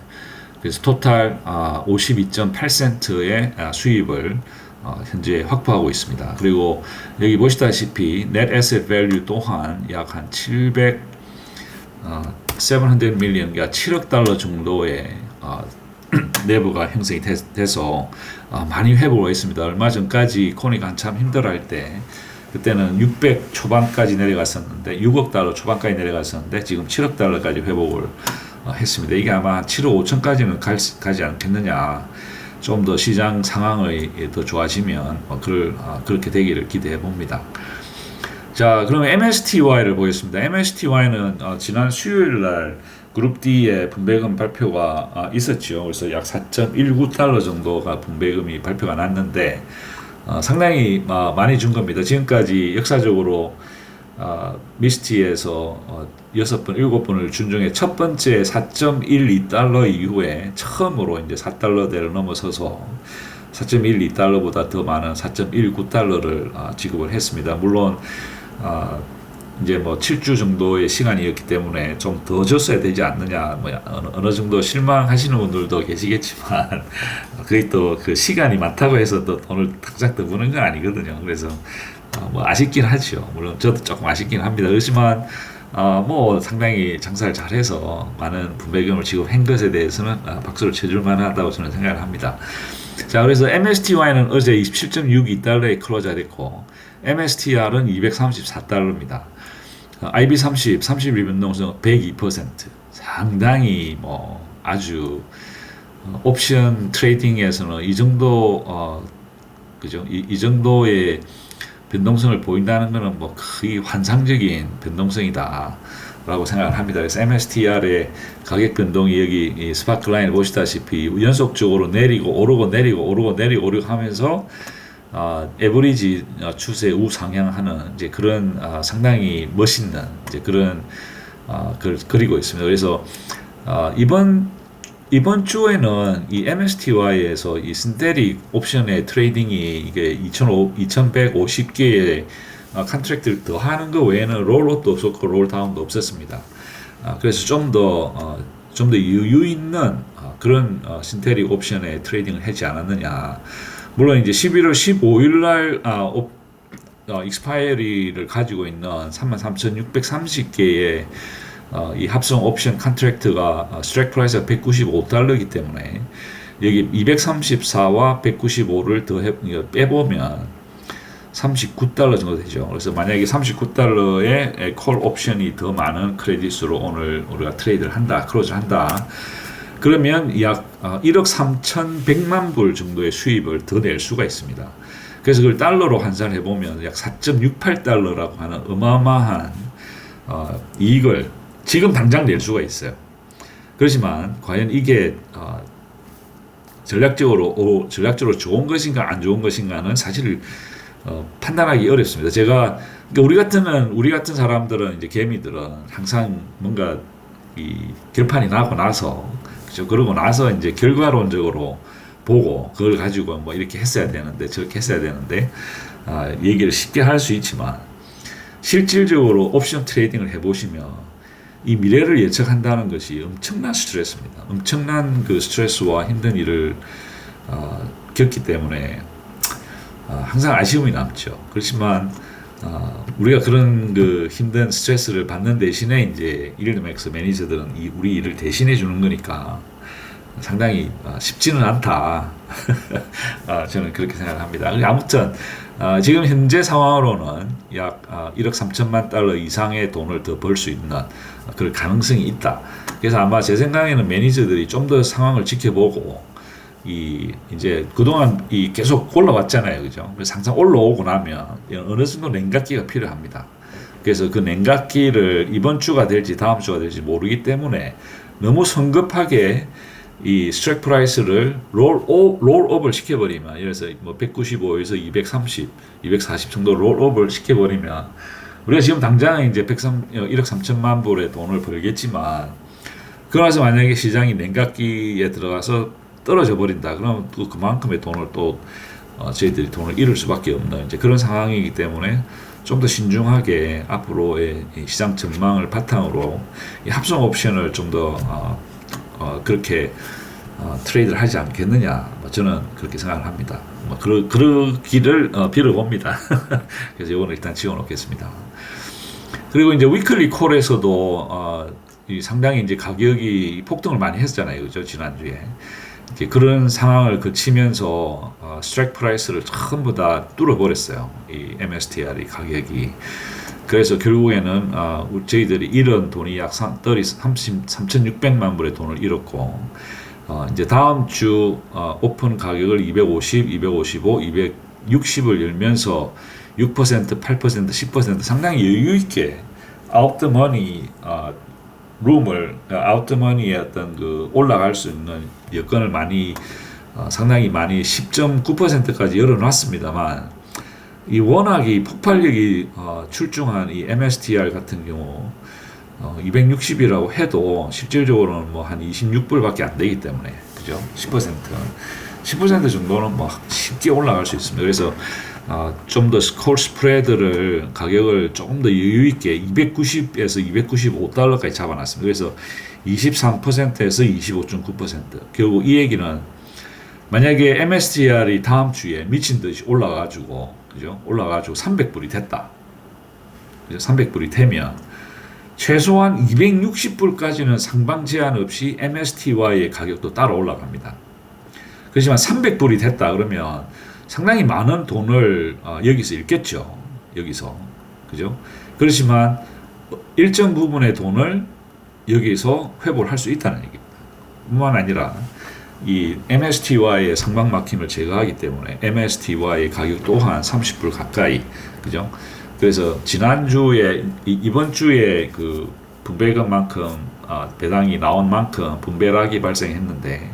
그래서 토탈 52.8센트의 수입을 현재 확보하고 있습니다. 그리고 여기 보시다시피 Net Asset Value 또한 약 한 700 million, 그러니까 $7억 정도의 내부가 형성이 돼서 많이 회복을 했습니다. 얼마 전까지 코니가 한참 힘들어할 때, 그때는 600 초반까지 내려갔었는데, $6억 초반까지 내려갔었는데 지금 $7억 회복을 했습니다. 이게 아마 7억 5천까지는 가지 않겠느냐. 좀 더 시장 상황이 더 좋아지면 그렇게 되기를 기대해 봅니다. 자, 그러면 MSTY를 보겠습니다. MSTY는 지난 수요일 날 그룹 D의 분배금 발표가 있었죠. 그래서 약 $4.19 정도가 분배금이 발표가 났는데 상당히 많이 준 겁니다. 지금까지 역사적으로 미스티에서 6번, 7번을 준 중에 첫 번째 $4.12 이후에 처음으로 이제 $4대를 넘어서서 $4.12보다 더 많은 $4.19를 지급을 했습니다. 물론 이제 뭐 7주 정도의 시간이었기 때문에 좀 더 줬어야 되지 않느냐, 어느 정도 실망하시는 분들도 계시겠지만, 그게 또 그 시간이 많다고 해서 또 돈을 탁탁 더 부는 건 아니거든요. 그래서 뭐 아쉽긴 하죠. 물론 저도 조금 아쉽긴 합니다. 그렇지만 뭐 상당히 장사를 잘해서 많은 분배금을 지급한 것에 대해서는 박수를 쳐줄 만하다고 저는 생각을 합니다. 자, 그래서 MSTY는 어제 27.62달러에 클로즈가 됐고, MSTR은 $234입니다. IB30 32 변동성 102%. 상당히 뭐 아주 옵션 트레이딩에서는 이 정도 그죠? 이 정도의 변동성을 보인다는 것은 뭐 거의 환상적인 변동성이다 라고 생각을 합니다. 그래서 MSTR의 가격 변동이 여기 이 스파크 라인을 보시다시피 연속적으로 내리고 오르고 내리고 오르고 내리고 오르고 하면서 에버리지 추세 우상향하는 이제 그런 상당히 멋있는 이제 그런 걸 그리고 있습니다. 그래서 이번 주에는 이 MSTY에서 이 신테릭 옵션의 트레이딩이 이게 2,150개의 컨트랙트를 더 하는 거 외에는 롤업도 없었고 롤다운도 없었습니다. 그래서 좀 더 여유 있는 그런 신테릭 옵션의 트레이딩을 하지 않았느냐. 물론 이제 11월 15일 날 익스파이어리를 가지고 있는 33,630개의 이 합성 옵션 컨트랙트가 스트라이크 프라이스가 $195이기 때문에 여기 234와 195를 더 빼보면 $39 정도 되죠. 그래서 만약에 $39의 콜 옵션이 더 많은 크레딧으로 오늘 우리가 트레이드를 한다, 클로즈 한다. 그러면 약 1억 3,100만 불 정도의 수입을 더 낼 수가 있습니다. 그래서 그걸 달러로 환산을 해보면 약 $4.68라고 하는 어마어마한 이익을 지금 당장 낼 수가 있어요. 그렇지만 과연 이게 전략적으로 좋은 것인가 안 좋은 것인가는 사실 판단하기 어렵습니다. 제가 그러니까 우리 같은 사람들은 이제 개미들은 항상 뭔가 이 결판이 나고 나서 그죠? 그러고 나서 이제 결과론적으로 보고 그걸 가지고 뭐 이렇게 했어야 되는데 저렇게 했어야 되는데 얘기를 쉽게 할 수 있지만 실질적으로 옵션 트레이딩을 해보시면 이 미래를 예측한다는 것이 엄청난 스트레스입니다. 엄청난 그 스트레스와 힘든 일을 겪기 때문에 항상 아쉬움이 남죠. 그렇지만 우리가 그런 그 힘든 스트레스를 받는 대신에 이제 이르노맥스 매니저들은 우리 일을 대신해 주는 거니까 상당히 쉽지는 않다. 저는 그렇게 생각을 합니다. 아무튼 지금 현재 상황으로는 약 1억 3천만 달러 이상의 돈을 더 벌 수 있는 그럴 가능성이 있다. 그래서 아마 제 생각에는 매니저들이 좀 더 상황을 지켜보고 이제 그동안 계속 올라왔잖아요, 그죠? 그래서 항상 올라오고 나면 어느 정도 냉각기가 필요합니다. 그래서 그 냉각기를 이번 주가 될지 다음 주가 될지 모르기 때문에 너무 성급하게 이 스트라이크 프라이스를 롤업을 시켜버리면, 예를 들어서 뭐 195에서 230, 240 정도 롤업을 시켜버리면 우리가 지금 당장 이제 1억 3천만 불의 돈을 벌겠지만, 그러면서 만약에 시장이 냉각기에 들어가서 떨어져 버린다. 그러면 또 그만큼의 돈을 또 저희들이 돈을 잃을 수밖에 없는 이제 그런 상황이기 때문에 좀 더 신중하게 앞으로의 시장 전망을 바탕으로 이 합성 옵션을 좀 더 그렇게 트레이드를 하지 않겠느냐. 저는 그렇게 생각을 합니다. 그러기를 빌어봅니다. 그래서 이거는 일단 지워놓겠습니다. 그리고 이제 위클리 콜에서도 상당히 이제 가격이 폭등을 많이 했잖아요, 그죠? 지난주에. 그런 상황을 거치면서 스트라이크 프라이스를 전부 다 뚫어버렸어요. 이 MSTR이 가격이. 그래서 결국에는 저희들이 잃은 돈이 약 3,600만 불의 돈을 잃었고, 이제 다음 주 오픈 가격을 250, 255, 260을 열면서 6%, 8%, 10% 상당히 여유 있게 out the money 룸을 out the money의 어떤 그 올라갈 수 있는 여건을 상당히 많이 10.9%까지 열어놨습니다만, 이 워낙 이 폭발력이 출중한 이 MSTR 같은 경우 260이라고 해도 실질적으로는 뭐 한 26불밖에 안 되기 때문에, 그죠? 10% 정도는 뭐 쉽게 올라갈 수 있습니다. 그래서 좀 더 콜 스프레드를 가격을 조금 더 여유 있게 290에서 295달러까지 잡아놨습니다. 그래서 23%에서 25.9%. 결국 이 얘기는 만약에 MSTR이 다음 주에 미친 듯이 올라가지고, 그죠? 올라가지고 300불이 됐다. 그죠? 300불이 되면 최소한 260불까지는 상방 제한 없이 MSTY의 가격도 따라 올라갑니다. 그렇지만 300불이 됐다 그러면 상당히 많은 돈을 여기서 잃겠죠. 여기서. 그죠? 그렇지만 일정 부분의 돈을 여기서 회복을 할 수 있다는 얘기입니다. 뿐만 아니라 이 MSTY의 상방 막힘을 제거하기 때문에 MSTY의 가격 또한 30불 가까이, 그죠? 그래서 지난주에 이번 주에 그 분배금만큼 배당이 나온 만큼 분배락이 발생했는데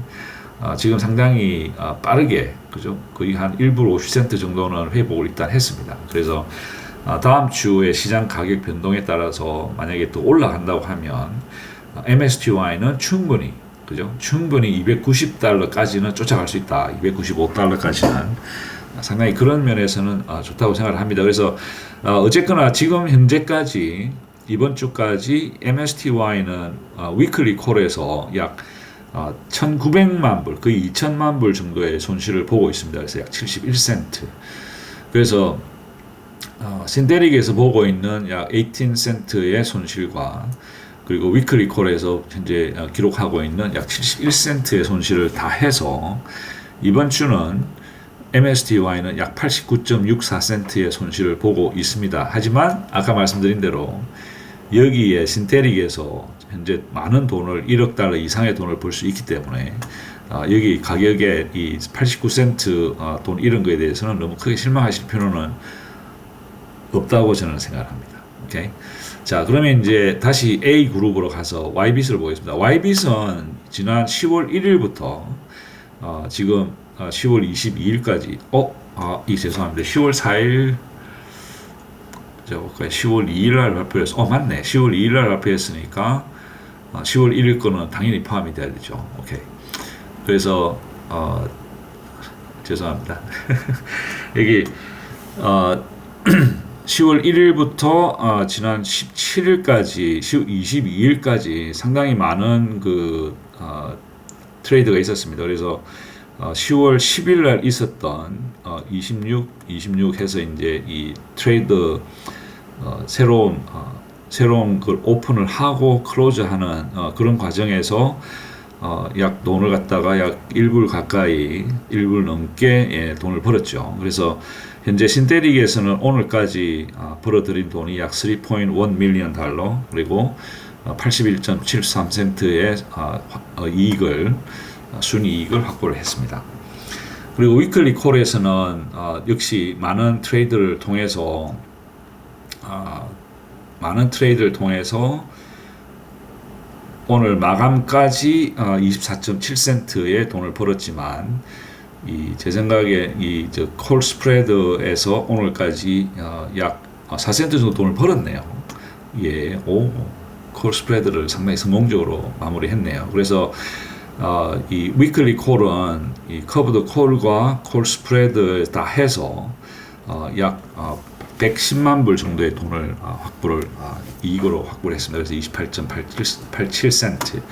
지금 상당히 빠르게, 그죠? 거의 한 1불 50센트 정도는 회복을 일단 했습니다. 그래서 다음 주에 시장 가격 변동에 따라서 만약에 또 올라간다고 하면 MSTY는 충분히, 그죠? 충분히 290달러까지는 쫓아갈 수 있다. 295달러까지는 상당히 그런 면에서는 좋다고 생각을 합니다. 그래서 어쨌거나 지금 현재까지 이번 주까지 MSTY는 위클리 콜에서 약 1,900만 불, 거의 2천만 불 정도의 손실을 보고 있습니다. 그래서 약 71센트. 그래서 신데릭에서 보고 있는 약 18센트의 손실과 그리고 위클리 콜에서 현재 기록하고 있는 약 71센트의 손실을 다 해서 이번 주는 MSTY는 약 89.64센트의 손실을 보고 있습니다. 하지만 아까 말씀드린 대로 여기에 신테릭에서 현재 많은 돈을 1억 달러 이상의 돈을 벌 수 있기 때문에 여기 가격에 이 89센트 돈 잃은 거에 대해서는 너무 크게 실망하실 필요는 없다고 저는 생각합니다. 오케이. 자, 그러면 이제 다시 A 그룹으로 가서 YBIT을 보겠습니다. YBIT은 지난 10월 1일부터 지금 10월 22일까지 죄송합니다. 10월 4일 자 볼까요? 10월 2일날 발표했어. 맞네. 10월 2일날 발표했으니까 10월 1일 거는 당연히 포함이 돼야 되죠. 오케이. 그래서 죄송합니다. 여기 10월 1일부터 지난 17일까지 22일까지 상당히 많은 그 트레이드가 있었습니다. 그래서 10월 10일 날 있었던 26 해서 이제 이 트레이드 새로운 걸 오픈을 하고 클로즈하는 그런 과정에서 약 돈을 갖다가 약 1불 가까이 1불 넘게 돈을 벌었죠. 그래서 현재 신테릭에서는 오늘까지 벌어들인 돈이 약 3.1 밀리언 달러 그리고 81.73센트의 순이익을 확보를 했습니다. 그리고 위클리 콜에서는 역시 많은 트레이드를 통해서 오늘 마감까지 24.7센트의 돈을 벌었지만 제 생각에 콜 스프레드에서 오늘까지 약 4센트 정도 돈을 벌었네요. 예, 콜 스프레드를 상당히 성공적으로 마무리했네요. 그래서 이 위클리 콜은 이 커브드 콜과 콜 스프레드 다 해서 약 110만 불 정도의 돈을 이익으로 확보를 했습니다. 그래서 28.87센트.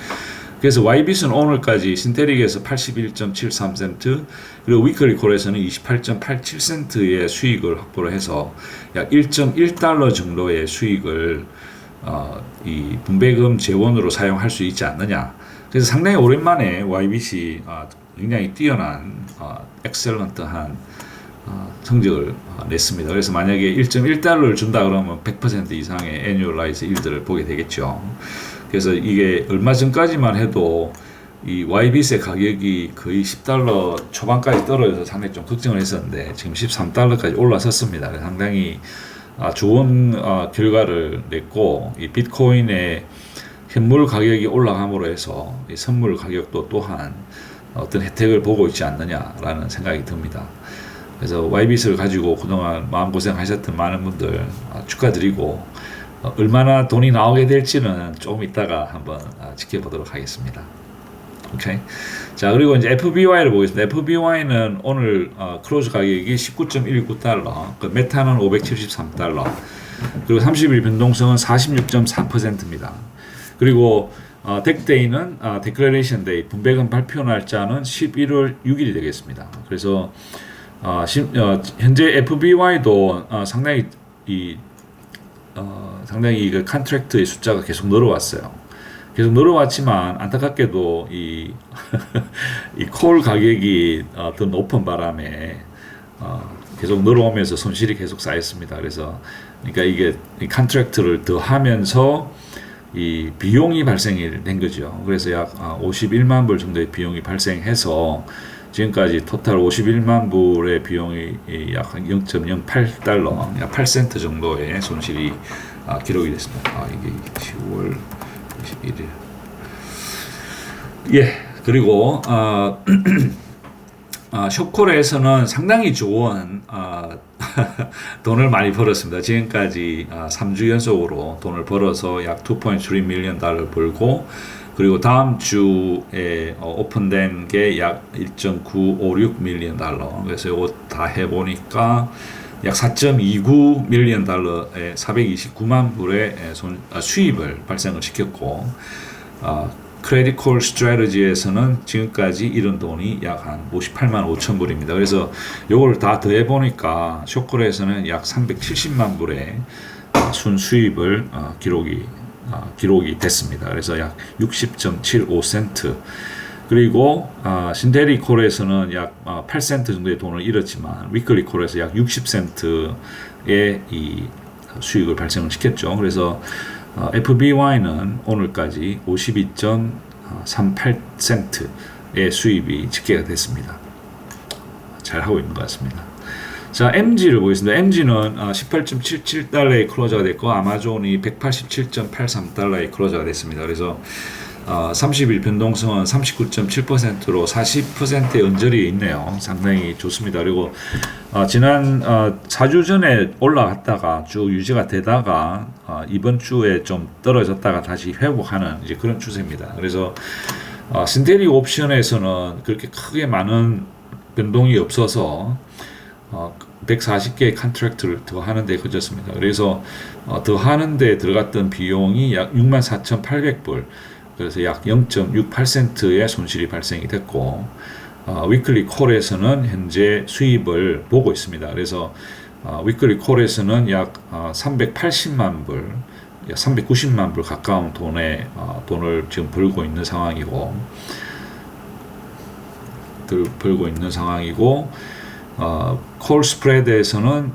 그래서 YBit은 오늘까지 신테릭에서 81.73센트 그리고 위클리 콜에서는 28.87센트의 수익을 확보를 해서 약 1.1달러 정도의 수익을 이 분배금 재원으로 사용할 수 있지 않느냐. 그래서 상당히 오랜만에 YBit이 굉장히 뛰어난 엑셀런트한 성적을 냈습니다. 그래서 만약에 1.1달러를 준다 그러면 100% 이상의 애뉴얼라이즈 일들을 보게 되겠죠. 그래서 이게 얼마 전까지만 해도 이 YBit의 가격이 거의 10달러 초반까지 떨어져서 상당히 좀 걱정을 했었는데 지금 13달러까지 올라섰습니다. 상당히 좋은 결과를 냈고 이 비트코인의 현물 가격이 올라감으로 해서 이 선물 가격도 또한 어떤 혜택을 보고 있지 않느냐라는 생각이 듭니다. 그래서 YBit을 가지고 그동안 마음고생하셨던 많은 분들 축하드리고 얼마나 돈이 나오게 될지는 조금 이따가 한번 지켜보도록 하겠습니다. 오케이. 자, 그리고 이제 FBY를 보겠습니다. FBY는 오늘 클로즈 가격이 19.19달러, 그 메타는 573달러, 그리고 30일 변동성은 46.4%입니다. 그리고 덱데이는 데클레레이션 데이, 분배금 발표 날짜는 11월 6일이 되겠습니다. 그래서 현재 FBY도 상당히 그 컨트랙트의 숫자가 계속 늘어왔어요. 계속 늘어왔지만 안타깝게도 이 콜 가격이 더 높은 바람에 계속 늘어오면서 손실이 계속 쌓였습니다. 그래서 그러니까 이게 이 컨트랙트를 더 하면서 이 비용이 발생이 된 거죠. 그래서 약 51만 불 정도의 비용이 발생해서 지금까지 토탈 51만 불의 비용이 약 0.08달러, 약 8센트 정도의 손실이 기록이 됐습니다. 이게 10월 21일. 예, 그리고 쇼콜에서는 상당히 좋은 돈을 많이 벌었습니다. 지금까지 3주 연속으로 돈을 벌어서 약 2.3 밀리언 달러 벌고 그리고 다음 주에 오픈된 게 약 1.956 밀리언 달러. 그래서 이거 다 해보니까 약 4.29 밀리언 달러의 429만 불의 수입을 발생을 시켰고, 크레딧 콜 스트래티지에서는 지금까지 이런 돈이 약 한 58만 5천 불입니다. 그래서 이걸 다 더해보니까 쇼콜에서는 약 370만 불의 순수입을 기록이 됐습니다. 그래서 약 60.75센트. 그리고 신테릭 콜에서는 약 8센트 정도의 돈을 잃었지만 위클리 콜에서 약 60센트의 이 수익을 발생을 시켰죠. 그래서 FBY는 오늘까지 52.38센트의 수입이 집계가 됐습니다. 잘 하고 있는 것 같습니다. 자, MG를 보겠습니다. MG는 18.77달러의 클로저가 됐고 아마존이 187.83달러의 클로저가 됐습니다. 그래서 30일 변동성은 39.7%로 40%의 언저리에 있네요. 상당히 좋습니다. 그리고 지난 4주 전에 올라갔다가 쭉 유지가 되다가 이번 주에 좀 떨어졌다가 다시 회복하는 이제 그런 추세입니다. 그래서 신테릭 옵션에서는 그렇게 크게 많은 변동이 없어서 140개의 컨트랙트를 더 하는데 그쳤습니다. 그래서 더 하는데 들어갔던 비용이 약 64,800불, 그래서 약 0.68센트의 손실이 발생이 됐고, 위클리 콜에서는 현재 수입을 보고 있습니다. 그래서 위클리 콜에서는 약 380만 불, 약 390만 불 가까운 돈을 지금 벌고 있는 상황이고, 콜 스프레드에서는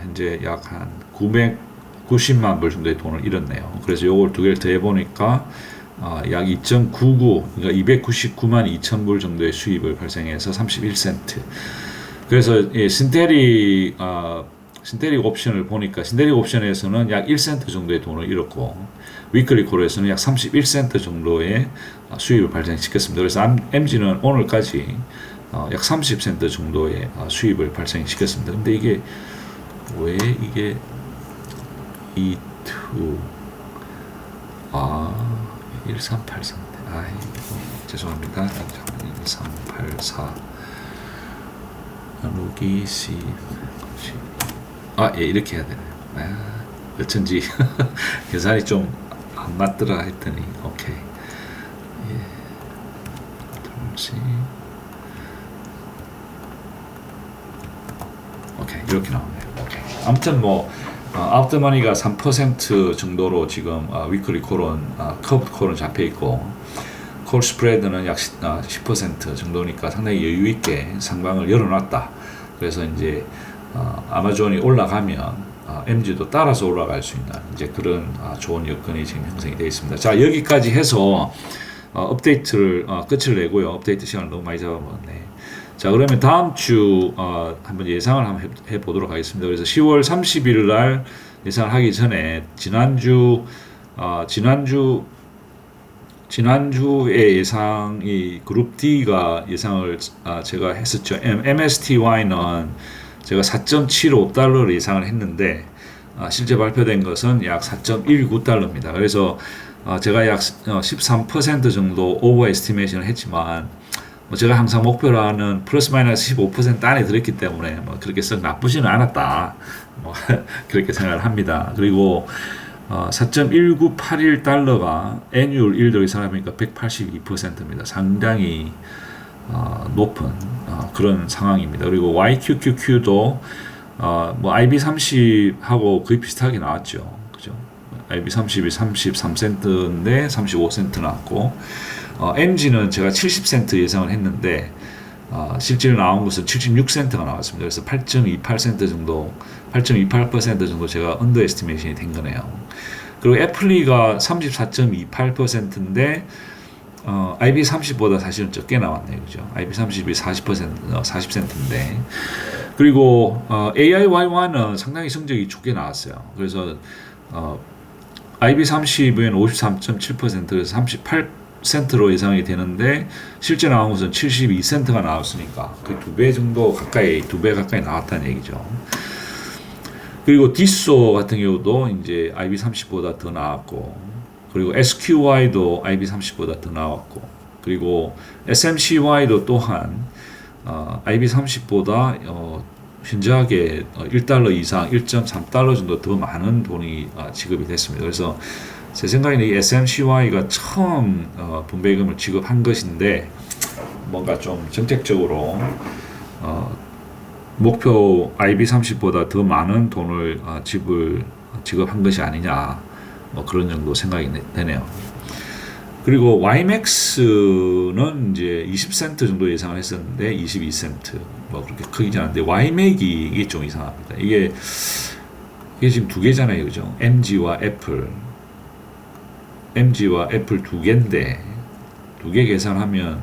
현재 약 한 990만 불 정도의 돈을 잃었네요. 그래서 요걸 두 개를 더해 보니까 약 2.99, 그러니까 299만 2천 불 정도의 수입을 발생해서 31센트. 그래서 신테릭 옵션을 보니까 신테릭 옵션에서는 약 1센트 정도의 돈을 잃었고, 위클리 콜에서는 약 31센트 정도의 수입을 발생시켰습니다. 그래서 MG는 오늘까지 약 30센트 정도의 수입을 발생시켰습니다. 근데 이게 왜 이게 1384. 아이고, 죄송합니다. 1384 나누기 C. 예, 이렇게 해야 되네요. 어쩐지 계산이 좀 안 맞더라 했더니 오케이. 예. 오케이, 이렇게 나오네요. 오케이. 아무튼 아웃더머니가 3% 정도로 지금 위클리 콜은 커브 콜은 잡혀 있고, 콜 스프레드는 약 10% 정도니까 상당히 여유 있게 상방을 열어놨다. 그래서 이제 아마존이 올라가면 MG도 따라서 올라갈 수 있는 이제 그런 좋은 여건이 지금 형성이 되어 있습니다. 자, 여기까지 해서 업데이트를 끝을 내고요. 업데이트 시간을 너무 많이 잡아먹었네. 자, 그러면 다음 주 한번 예상을 한번 해보도록 하겠습니다. 그래서 10월 30일 날 예상을 하기 전에 지난주의 예상이 그룹 D가 예상을 제가 했었죠. MSTY는 제가 4.75달러를 예상을 했는데 실제 발표된 것은 약 4.19달러입니다. 그래서 제가 약 13% 정도 오버 에스티메이션을 했지만 제가 항상 목표로 하는 플러스 마이너스 15% 안에 들었기 때문에 그렇게 썩 나쁘지는 않았다. 그렇게 생각을 합니다. 그리고 4.1981달러가 애뉴얼 1도 이상하니까 182%입니다. 상당히 높은 그런 상황입니다. 그리고 YQQQ도 IB30하고 거의 비슷하게 나왔죠. 그죠? IB30이 33센트인데 35센트 나왔고, MG는 제가 70센트 예상을 했는데 실제로 나온 것은 76센트가 나왔습니다. 그래서 8.28% 정도 제가 언더 에스티메이션이 된 거네요. 그리고 애플리가 34.28%인데 IB30보다 사실은 적게 나왔네요. 그죠? IB30이 40센트인데. 그리고 AIY1은 상당히 성적이 좋게 나왔어요. 그래서 IB30은 53.7%, 그래서 38센트로 예상이 되는데 실제 나온 것은 72센트가 나왔으니까 그 2배 가까이 나왔다는 얘기죠. 그리고 디소 같은 경우도 이제 IB30보다 더 나왔고, 그리고 SQY도 IB30보다 더 나왔고, 그리고 SMCY도 또한 IB30보다 현저하게 1달러 이상, 1.3달러 정도 더 많은 돈이 지급이 됐습니다. 그래서 제 생각에는 이 SMCY가 처음 분배금을 지급한 것인데 뭔가 좀 정책적으로 목표 IB30보다 더 많은 돈을 지급한 것이 아니냐, 그런 정도 생각이 되네요. 그리고 YMAX는 이제 20센트 정도 예상을 했었는데 22센트, 그렇게 크지 않은데 YMAC이 이게 좀 이상합니다. 이게 지금 두 개잖아요, 그죠? MG와 애플 두 개인데 두 개 계산하면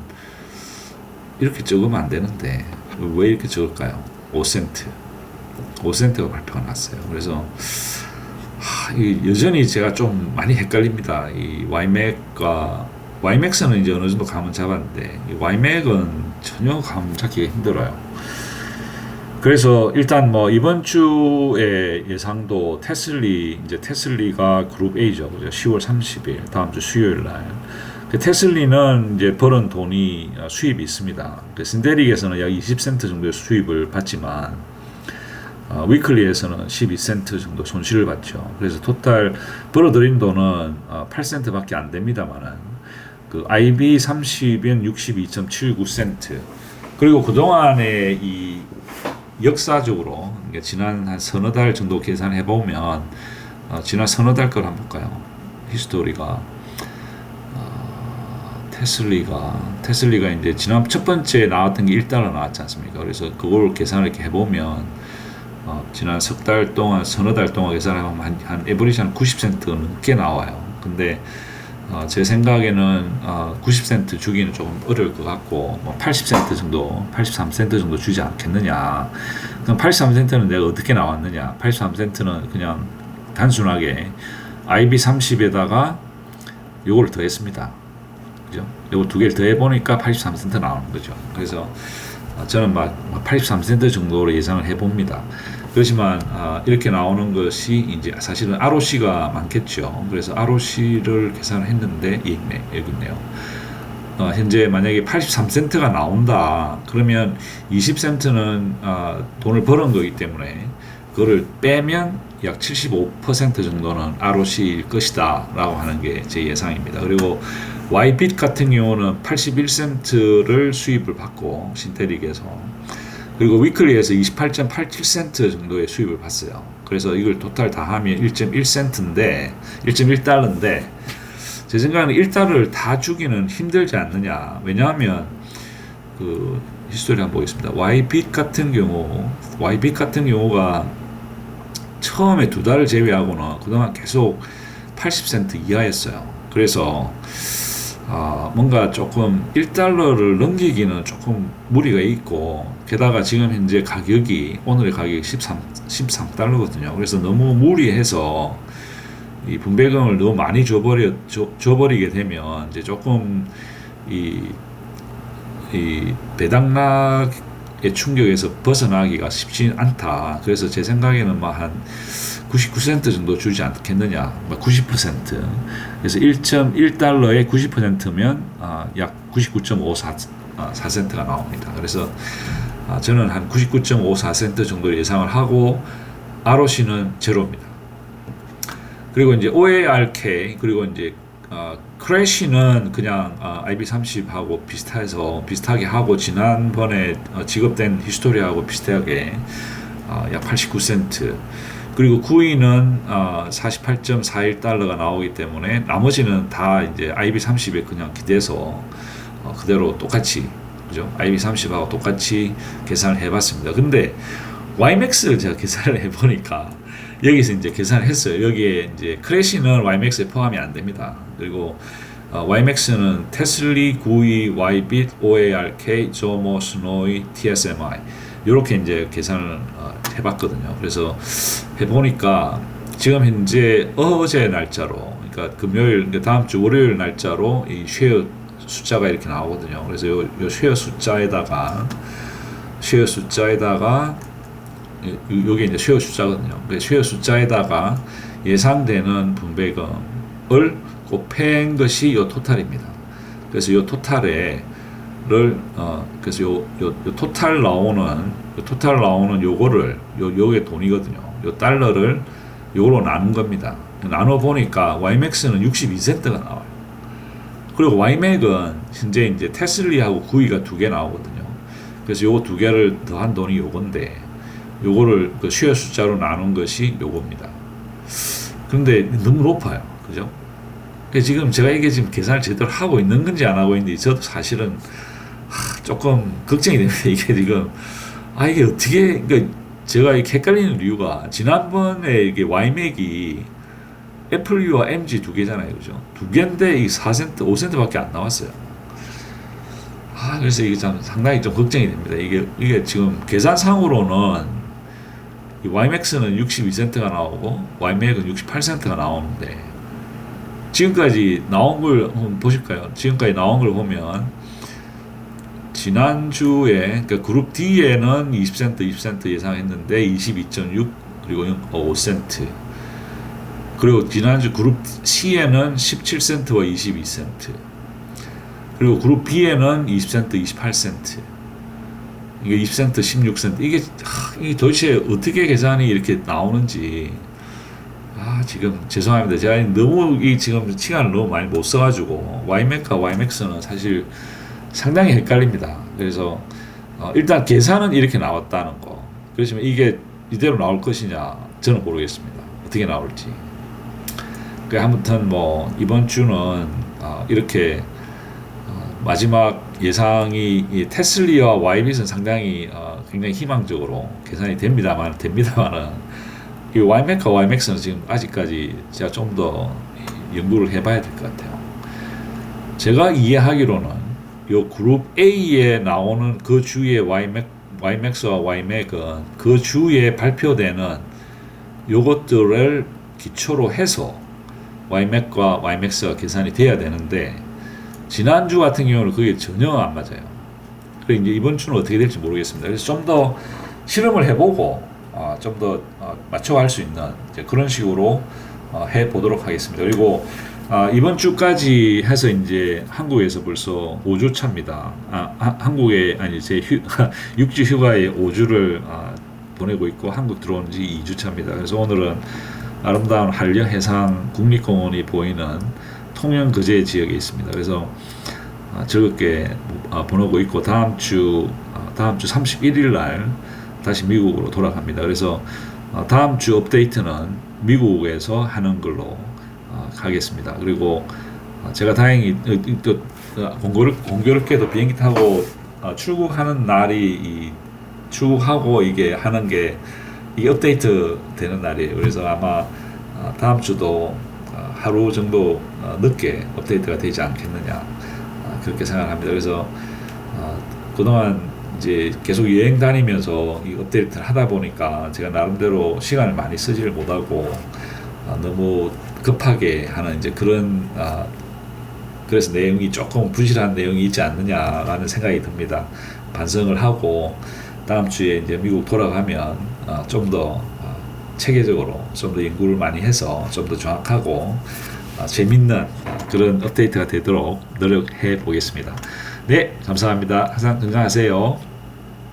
이렇게 적으면 안 되는데 왜 이렇게 적을까요? 5센트가 발표가 났어요. 그래서 여전히 제가 좀 많이 헷갈립니다. 이 YMAX는 이제 어느 정도 감은 잡았는데 이 YMAC은 전혀 감 잡기가 힘들어요. 그래서 일단 이번 주에 예상도 테슬리가 그룹 A죠. 그죠? 10월 30일 다음 주 수요일 날. 테슬리는 이제 벌은 돈이 수입이 있습니다. 신데릭에서는 약 20센트 정도의 수입을 받지만 위클리에서는 12센트 정도 손실을 받죠. 그래서 토탈 벌어들인 돈은 8센트밖에 안 됩니다만은 그 IB30은 62.79센트, 그리고 그동안의 이 역사적으로 그러니까 지난 한 서너 달 정도 계산해 보면 지난 서너 달 걸 한번 볼까요? 히스토리가 테슬리가 이제 지난 첫 번째 나왔던 게 1달러 나왔지 않습니까? 그래서 그걸 계산을 이렇게 해보면 지난 석 달 동안 서너 달 동안 계산하면 한 에버리지 한 90센트 넘게 나와요. 근데 제 생각에는 90센트 주기는 조금 어려울 것 같고 80센트 정도, 83센트 정도 주지 않겠느냐. 그럼 83센트는 내가 어떻게 나왔느냐? 83센트는 그냥 단순하게 IB30에다가 요걸 더했습니다. 그죠? 요거 두 개를 더해보니까 83센트 나오는 거죠. 그래서 저는 83센트 정도로 예상을 해봅니다. 그렇지만 이렇게 나오는 것이 이제 사실은 ROC가 많겠죠. 그래서 ROC를 계산을 했는데 여기 있네요. 현재 만약에 83센트가 나온다. 그러면 20센트는 돈을 벌은 거기 때문에 그거를 빼면 약 75% 정도는 ROC일 것이다 라고 하는 게 제 예상입니다. 그리고 YBIT 같은 경우는 81센트를 수입을 받고 신테릭에서 그리고 위클리에서 28.87센트 정도의 수입을 받았어요. 그래서 이걸 토탈 다 하면 1.1센트인데 1.1달러인데 제 생각에는 1달러를 다 주기는 힘들지 않느냐. 왜냐하면 그 히스토리 한번 보겠습니다. YBIT 같은 경우가 처음에 두 달을 제외하고는 그동안 계속 80센트 이하였어요. 그래서 뭔가 조금 1달러를 넘기기는 조금 무리가 있고 게다가 지금 현재 오늘의 가격이 13달러거든요. 그래서 너무 무리해서 이 분배금을 너무 많이 줘버리게 되면 이제 조금 이 배당락의 충격에서 벗어나기가 쉽지 않다. 그래서 제 생각에는 한 99센트 정도 주지 않겠느냐. 90%. 그래서 1.1달러의 90%면 약 99.54센트가 나옵니다. 그래서 저는 한 99.54센트 정도 예상을 하고 ROC는 제로입니다. 그리고 이제 OARK 그리고 이제 크래시는 그냥 IB30하고 비슷하게 하고 지난번에 지급된 히스토리하고 비슷하게 약 89센트 그리고 9위는 48.41달러가 나오기 때문에 나머지는 다 이제 IB30에 그냥 기대서 그대로 똑같이 그죠? IB30하고 똑같이 계산을 해봤습니다. 근데 YMAX를 제가 계산을 해보니까 여기서 이제 계산을 했어요. 여기에 이제 크래시는 YMAX에 포함이 안 됩니다. 그리고 YMAX는 테슬리, 구이, YBIT, OARK, 조모, 스노이, TSMI 이렇게 이제 계산을 해봤거든요. 그래서 해보니까 지금 현재 어제 날짜로, 그러니까 금요일, 그러니까 다음 주 월요일 날짜로 이 쉐어 숫자가 이렇게 나오거든요. 그래서 요 쉐어 숫자에다가 요게 이제 쉐어 숫자거든요. 쉐어 숫자에다가 예상되는 분배금을 곱한 것이 요 토탈입니다. 그래서 요 토탈을 그래서 요 토탈 나오는 요거를 요게 돈이거든요. 요 달러를 요로 나눈 겁니다. 나눠 보니까 YMAX는 62센트가 나와요. 그리고 YMAC은 현재 이제 테슬리하고 구이가 두 개 나오거든요. 그래서 요거 두 개를 더한 돈이 요건데 요거를 그 쉐어 숫자로 나눈 것이 요겁니다. 그런데 너무 높아요. 그죠? 지금 제가 이게 지금 계산을 제대로 하고 있는 건지 안 하고 있는지 저도 사실은 조금 걱정이 됩니다. 이게 지금 이게 어떻게 그러니까 제가 이렇게 헷갈리는 이유가 지난번에 이게 YMAC이 애플유와 MG 두 개잖아요. 그죠? 두 개인데 이 4센트, 5센트밖에 안 나왔어요. 그래서 이게 참 상당히 좀 걱정이 됩니다. 이게 지금 계산상으로는 이 YMAX는 62센트가 나오고 YMAC은 68센트가 나오는데 지금까지 나온 걸 한번 보실까요? 지금까지 나온 걸 보면 지난주에 그러니까 그룹 D에는 20센트 예상했는데 22.6 그리고 5센트 그리고 지난주 그룹 C에는 17센트와 22센트 그리고 그룹 B에는 20센트, 28센트 이게 20센트, 16센트 이게 도대체 어떻게 계산이 이렇게 나오는지 지금 죄송합니다. 제가 너무 지금 시간을 너무 많이 못 써가지고 YMAC과 YMAX는 사실 상당히 헷갈립니다. 그래서 일단 계산은 이렇게 나왔다는 거. 그렇지만 이게 이대로 나올 것이냐 저는 모르겠습니다. 어떻게 나올지. 아무튼 뭐 이번 주는 이렇게 마지막 예상이 이 테슬리와 와이빗은 상당히 굉장히 희망적으로 계산이 됩니다만은 이 와이맥과 와이맥스는 지금 아직까지 제가 좀 더 연구를 해봐야 될 것 같아요. 제가 이해하기로는 요 그룹 A에 나오는 그 주의 와이맥스와 와이맥은 그 주에 발표되는 요것들을 기초로 해서 와이맥과 와이맥스가 계산이 돼야 되는데 지난주 같은 경우는 그게 전혀 안 맞아요. 그래서 이제 이번 주는 어떻게 될지 모르겠습니다. 그래서 좀 더 실험을 해보고 좀 더 맞춰갈 수 있는 이제 그런 식으로 해보도록 하겠습니다. 그리고 이번 주까지 해서 이제 한국에서 벌써 5주 차입니다. 한국에 제 6주 휴가에 5주를 보내고 있고 한국 들어온 지 2주 차입니다. 그래서 오늘은 아름다운 한려 해상 국립공원이 보이는 통영거제 지역에 있습니다. 그래서 즐겁게 보내고 있고 다음 주 31일 날 다시 미국으로 돌아갑니다. 그래서 다음 주 업데이트는 미국에서 하는 걸로 가겠습니다. 그리고 제가 다행히 공교롭게도 비행기 타고 출국하는 날이 출국하고 이게 하는 게 이 업데이트 되는 날이에요. 그래서 아마 다음 주도 하루 정도 늦게 업데이트가 되지 않겠느냐 그렇게 생각합니다. 그래서 그동안 이제 계속 여행 다니면서 이 업데이트를 하다 보니까 제가 나름대로 시간을 많이 쓰지를 못하고 너무 급하게 하는 이제 그런 그래서 내용이 조금 부실한 내용이 있지 않느냐라는 생각이 듭니다. 반성을 하고 다음 주에 이제 미국 돌아가면 좀 더 체계적으로 좀 더 연구를 많이 해서 좀 더 정확하고 재밌는 그런 업데이트가 되도록 노력해 보겠습니다. 네, 감사합니다. 항상 건강하세요.